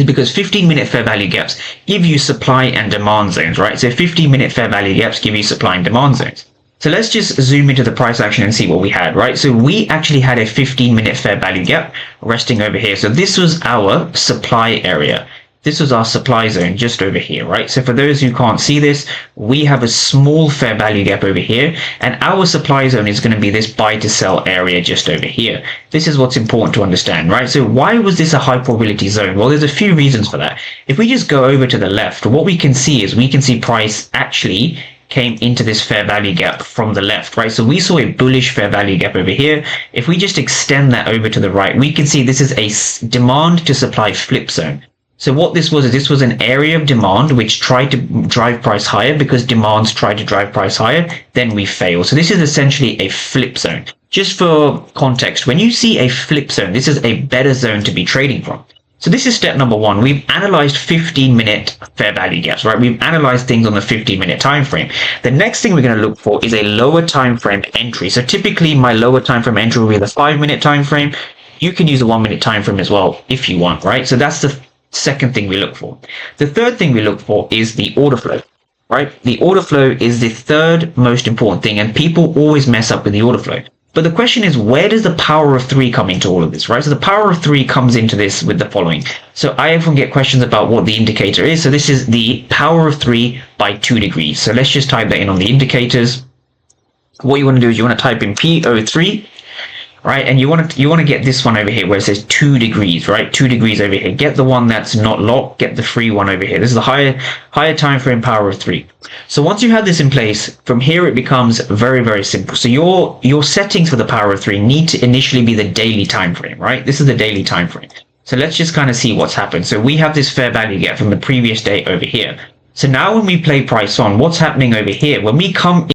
is because 15-minute fair value gaps give you supply and demand zones, right? So 15-minute fair value gaps give you supply and demand zones. So let's just zoom into the price action and see what we had, right? So we actually had a 15-minute fair value gap resting over here. So this was our supply area. This was our supply zone just over here, right? So for those who can't see this, we have a small fair value gap over here, and our supply zone is going to be this buy to sell area just over here. This is what's important to understand, right? So why was this a high probability zone? Well, there's a few reasons for that. If we just go over to the left, what we can see is we can see price actually came into this fair value gap from the left, right? So we saw a bullish fair value gap over here. If we just extend that over to the right, we can see this is a demand to supply flip zone. So what this was, is this was an area of demand which tried to drive price higher because demands tried to drive price higher, then we fail. So this is essentially a flip zone. Just for context, when you see a flip zone, this is a better zone to be trading from. So this is step number one. We've analyzed 15-minute fair value gaps, right? We've analyzed things on the 15-minute time frame. The next thing we're going to look for is a lower time frame entry. So typically my lower time frame entry will be the 5-minute time frame. You can use a 1-minute time frame as well if you want, right? So that's the second thing we look for. The third thing we look for is the order flow, right? The order flow is the third most important thing, and people always mess up with the order flow. But the question is, where does the power of 3 come into all of this, right? So the power of 3 comes into this with the following. So I often get questions about what the indicator is. So this is the power of 3 by 2 degrees. So let's just type that in on the indicators. What you want to do is you want to type in PO3, right? And you want to get this one over here where it says 2 degrees, right? 2 degrees over here. Get the one that's not locked, get the free one over here. This is the higher time frame power of 3. So once you have this in place, from here it becomes very, very simple. So your settings for the power of 3 need to initially be the daily time frame, right? This is the daily time frame. So let's just kind of see what's happened. So we have this fair value gap from the previous day over here. So now when we play price on, what's happening over here? When we come